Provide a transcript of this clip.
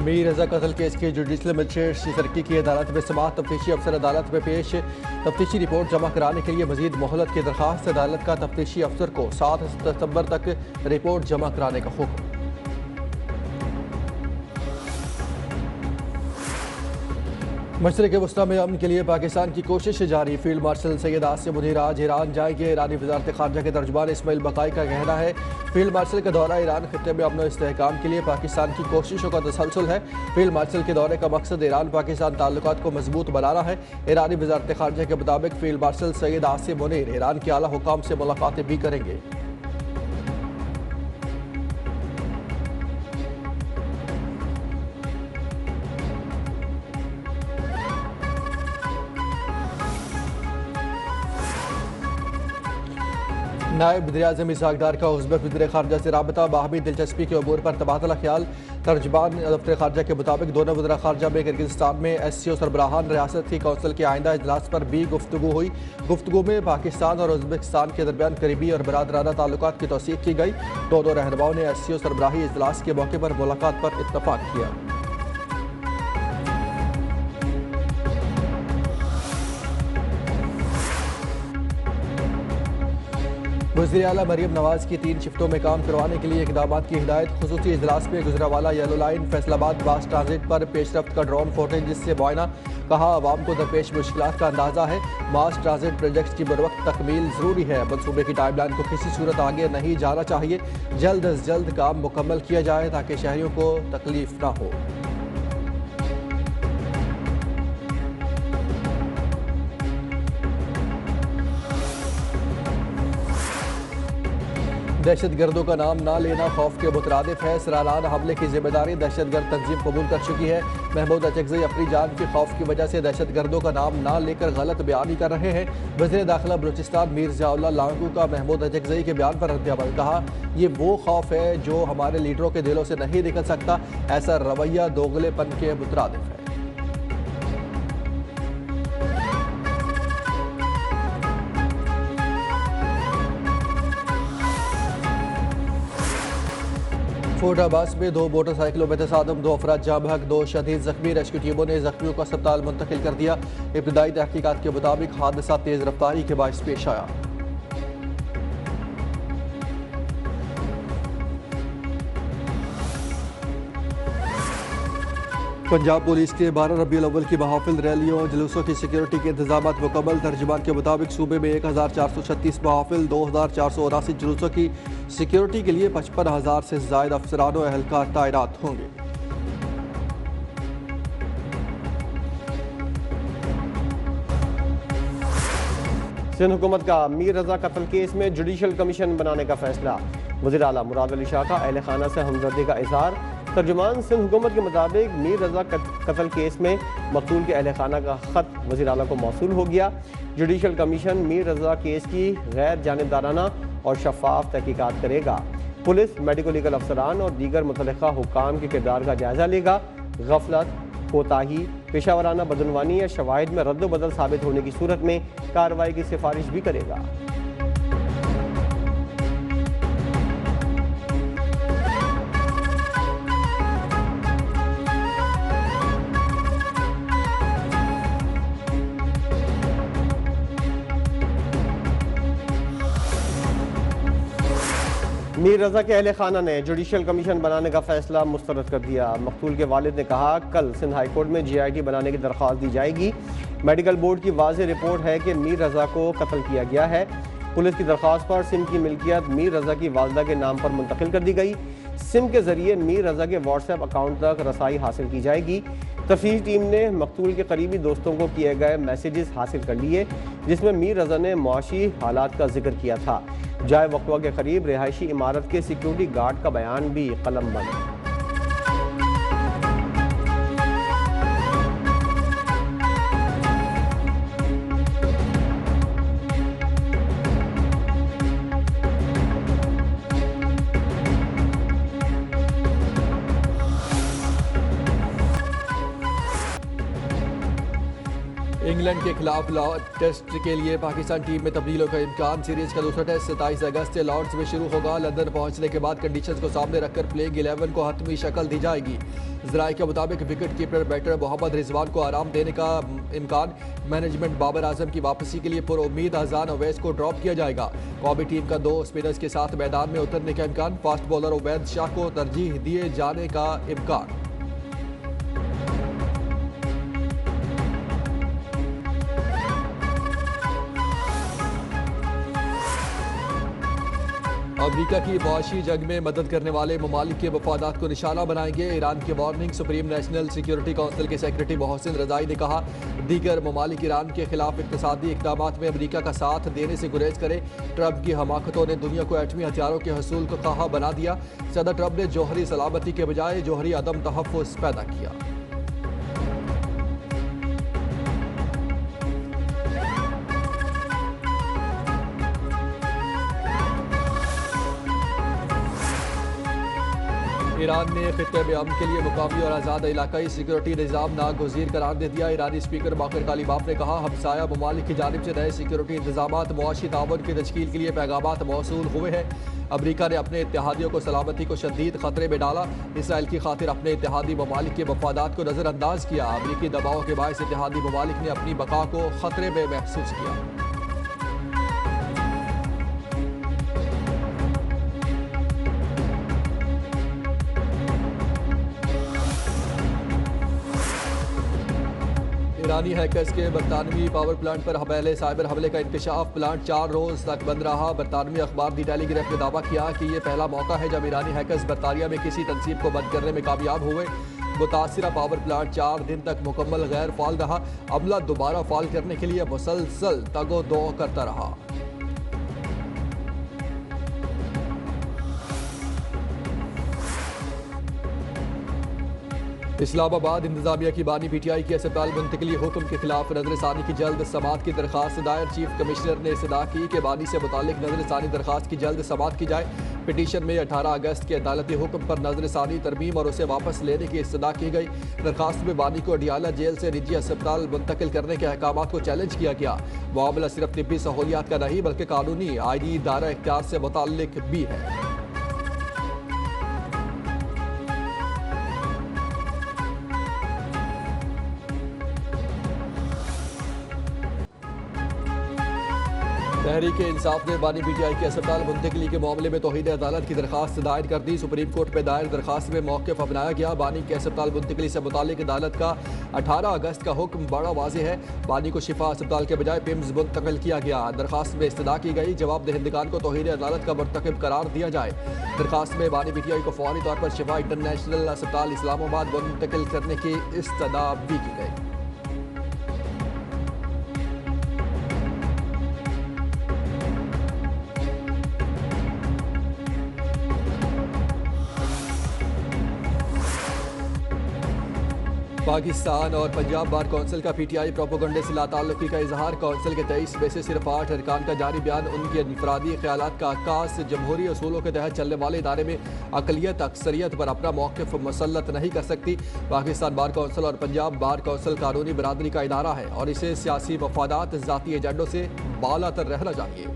मीर रजा कत्ल केस की judicial magistrate तरक्की की अदालत में समाअत। तफ्तीशी अफसर अदालत में पेश तफ्तीशी रिपोर्ट जमा कराने के लिए मजीद मोहलत की दरख्वास्त। अदालत का तफ्तीशी अफसर को 7 सितंबर तक रिपोर्ट जमा कराने का हुक्म। मशरिक़ वस्ता में अमन के लिए पाकिस्तान की कोशिश जारी। फील्ड मार्शल सैयद आसिम मुनीर आज ईरान जाएंगे। ईरानी वज़ारत ख़ारजा के तर्जुमान इस्माइल बक़ाई का कहना है फील्ड मार्शल का दौरा ईरान खित्ते में अमन और इस्तेहकाम के लिए पाकिस्तान की कोशिशों का तसलसल है। फील्ड मार्शल के दौरे का मकसद ईरान पाकिस्तान ताल्लुकात को मजबूत बनाना है। ईरानी वज़ारत ख़ारजा के मुताबिक field marshal Syed Asim Munir Iran के आला हुकाम से मुलाकातें भी करेंगे। नायब वज़ीर-ए-आज़म इसहाक़ डार का उज़्बेक वज़ीर ख़ारजा से राबता। बाहमी दिलचस्पी के अमूर पर तबादला ख्याल। तर्जुमान दफ्तर ख़ारजा के मुताबिक दोनों वज़ीर ख़ारजा में किर्गिस्तान में SCO सरबराहान रियासत की कौंसिल के आइंदा इजलास पर भी गुफ्तगू हुई। गुफ्तगू में पाकिस्तान और उज़्बेकिस्तान के दरमियान करीबी और बरादराना ताल्लुकात की तौसीक़ की गई। दोनों रहनुमाओं ने SCO सरबराही इजलास के मौके पर मुलाकात पर इत्तफ़ाक़ किया। वज़ीर आला मरीम नवाज़ की 3 शिफ्टों में काम करवाने के लिए इक़दाम की हिदायत। खुसूसी इजलास में गुजरावाला येलो लाइन फैसलाबाद मास ट्रांजिट पर पेशरफ्त का ड्रोन फुटेज से मुआयना। कहा आवाम को दरपेश मुश्किलात का अंदाज़ा है। मास ट्रांजिट प्रोजेक्ट की बरवक्त तकमील ज़रूरी है। मनसूबे की टाइमलाइन को किसी सूरत आगे नहीं जाना चाहिए। जल्द अज जल्द काम मुकम्मल किया जाए ताकि शहरियों को तकलीफ ना हो। दहशत गर्दों का नाम ना लेना खौफ के मुतरादिफ है। सरालाना हमले की जिम्मेदारी दहशत गर्द तंजीम कबूल कर चुकी है। महमूद अचकज़ई अपनी जान के खौफ की वजह से दहशत गर्दों का नाम ना लेकर गलत बयानी कर रहे हैं। वज़ीर दाखिला बलूचिस्तान मीर ज़ियाउल्लाह लांगू का महमूद अचकज़ई के बयान पर रद्द-ए-अमल। कहा ये वो खौफ है जो हमारे लीडरों के दिलों से नहीं निकल सकता। ऐसा रवैया दोगलेपन के मुतरादिफ है। फोर्टाबास में 2 मोटरसाइकिलों में तसादम। 2 अफराद जाँ बहक, 2 शदीद जख्मी। रेस्क्यू टीमों ने जख्मियों को अस्पताल मुंतकिल कर दिया। इब्तदाई तहकीकात के मुताबिक हादसा तेज रफ्तारी के बायस पेश आया। पंजाब पुलिस के 12 रबीउल अव्वल की महाफिल, रैलियों, जुलूसों की सिक्योरिटी के इंतजाम मुकम्मल। तर्जुमान के मुताबिक सूबे में 1436 महाफिल, 2479 जुलूसों की सिक्योरिटी के लिए 55,000 से ज़ायद अफसरान और एहलकार तैनात होंगे। सिंध हुकूमत का मीर रजा कत्ल केस में जुडिशल कमीशन बनाने का फैसला। वज़ीर आला मुराद अली शाह का अहल खाना से हमदर्दी का इज़हार। तर्जुमान सिंध हुकूमत के मुताबिक मीर रजा कत्ल केस में मकतूल के अहल खाना का ख़त वज़ीर आला को मौसूल हो गया। जुडिशल कमीशन मीर रजा केस की गैर जानिबदाराना और शफाफ तहकीकात करेगा। पुलिस, मेडिको लीगल अफसरान और दीगर मुतल्लिका हुक्काम के किरदार का जायजा लेगा। गफलत, कोताही, पेशावराना बदनवानी या शवाहिद में रद्द बदल साबित होने की सूरत में कार्रवाई की सिफारिश भी करेगा। मीर रजा के अहले खाना ने जुडिशल कमीशन बनाने का फैसला मुस्तरद कर दिया। मकतूल के वालिद ने कहा कल सिंध हाई कोर्ट में GIT बनाने की दरख्वास्त दी जाएगी। मेडिकल बोर्ड की वाज़ेह रिपोर्ट है कि मीर रजा को कत्ल किया गया है। पुलिस की दरख्वास्त पर सिम की मिल्कियत मीर रजा की वालदा के नाम पर मुंतकिल कर दी गई। सिम के जरिए मीर रजा के व्हाट्सएप अकाउंट तक रसाई हासिल की जाएगी। तफ्तीश टीम ने मकतूल के करीबी दोस्तों को किए गए मैसेजेस हासिल कर लिए जिसमें मीर रजा ने मुआशी हालात का जिक्र किया था। जाए वक्वा के करीब रिहायशी इमारत के सिक्योरिटी गार्ड का बयान भी कलम बंद। इंग्लैंड के खिलाफ टेस्ट के लिए पाकिस्तान टीम में तब्दीलों का इम्कान। सीरीज का दूसरा टेस्ट 27 अगस्त से लॉर्ड्स में शुरू होगा। लंदन पहुंचने के बाद कंडीशंस को सामने रखकर प्लेइंग 11 को हतमी शक्ल दी जाएगी। जराये के मुताबिक wicket keeper batter Mohammad Rizwan को आराम देने का इम्कान। मैनेजमेंट बाबर आजम की वापसी के लिए पुरुम्मीद अजान अवैस को ड्रॉप किया जाएगा। कौमी टीम का 2 स्पिनर्स के साथ मैदान में उतरने का इम्कान। फास्ट बॉलर उबैद शाह को तरजीह दिए जाने का इम्कान। अमेरिका की मुआशी जंग में मदद करने वाले ममालिक के मफादात को निशाना बनाएंगे। ईरान की warning. Supreme national security council के सेक्रेटरी मोहसिन रजाई ने कहा, दीगर ममालिक ईरान के खिलाफ इक्तिसादी इक़दाम में अमेरिका का साथ देने से गुरेज करें। ट्रंप की हमाकतों ने दुनिया को एटमी हथियारों के हसूल को कहा बना दिया। सदर ट्रंप ने जौहरी सलामती के बजाय जौहरी अदम तहफ़्फ़ुज़ पैदा किया। ईरान ने खित्ते में अमन के लिए मुकामी और आज़ाद इलाकाई सिक्योरिटी निज़ाम नागुज़ीर करार दे दिया। ईरानी स्पीकर बाकर कालिबाफ ने कहा, हमसाया ममालिक की जानिब से नए सिक्योरिटी इंतजामात मुआशी ताउन की तश्कील के लिए पैगामात मौसूल हुए हैं। अमरीका ने अपने इत्तेहादियों को सलामती को शदीद खतरे में डाला। इसराइल की खातिर अपने इत्तेहादी ममालिक के मफादात को नज़रअंदाज किया। अमरीकी दबाव के बायस इत्तेहादी ममालिक ने अपनी बका को खतरे में महसूस किया। ईरानी हैकर्स के बरतानवी पावर प्लांट पर पहले साइबर हमले का इंकशाफ। प्लांट 4 रोज तक बंद रहा। बरतानवी अखबार दी टेलीग्राफ ने दावा किया कि यह पहला मौका है जब ईरानी हैकर्स बरतानिया में किसी तंसीब को बंद करने में कामयाब हुए। मुतासिरा पावर प्लांट 4 दिन तक मुकम्मल गैर फाल रहा। अमला दोबारा फाल करने के लिए मुसलसल तगो-दो करता रहा। इस्लामाबाद इंतजामिया की बानी पीटीआई के अस्पताल मुंतकली हुक्म के खिलाफ नजरसानी की जल्द समात की दरखास्त दायर। चीफ कमिश्नर ने इस्तदा की कि बानी से मुतालिक नजरसानी दरखास्त की जल्द समात की जाए। पिटीशन में 18 अगस्त के अदालती हुक्म पर नजरसानी तरमीम और उसे वापस लेने की इस्तदा की गई। दरखास्त में बानी को अडियाला जेल से निजी अस्पताल मुंतकिल करने के अहकाम को चैलेंज किया गया। मामला सिर्फ तिब्बी सहूलियात का नहीं बल्कि कानूनी आईनी दायरा इख्तियार से मुताल्लिक भी है। तहरीक इंसाफ ने बानी पीटीआई के अस्पताल मुंतकली के मामले में तौहीद अदालत की दरखास्त दायर कर दी। सुप्रीम कोर्ट में दायर दरखास्त में मौक़िफ़ अपनाया गया। बानी के अस्पताल मुंतकली से मुतालिक अदालत का 18 अगस्त का हुक्म बड़ा वाज़ेह है। बानी को शिफा अस्पताल के बजाय पिम्स मुंतकिल किया गया। दरखास्त में इस्तदा की गई जवाब दहिंदगान को तौहीद अदालत का मुर्तकिब करार दिया जाए। दरखास्त में बानी पीटीआई को फौरी तौर पर शिफा इंटरनेशनल अस्पताल इस्लामाबाद मुंतकिल करने की इस्तदा भी की गई। पाकिस्तान और पंजाब बार कौंसिल का पीटीआई प्रोपोगंडे से लाताल्लुकी का इजहार। कौंसिल के 23 में से सिर्फ 8 अरकान का जारी बयान उनके इनफरादी ख्यालात का अक्कास। जमहूरी असूलों के तहत चलने वाले इदारे में अकलियत अक्सरियत पर अपना मौक़िफ़ मुसल्लत नहीं कर सकती। पाकिस्तान बार कौंसिल और पंजाब बार कौंसिल कानूनी बरादरी का इदारा है और इसे सियासी मफादात ज़ाती एजेंडों से बालातर रहना चाहिए।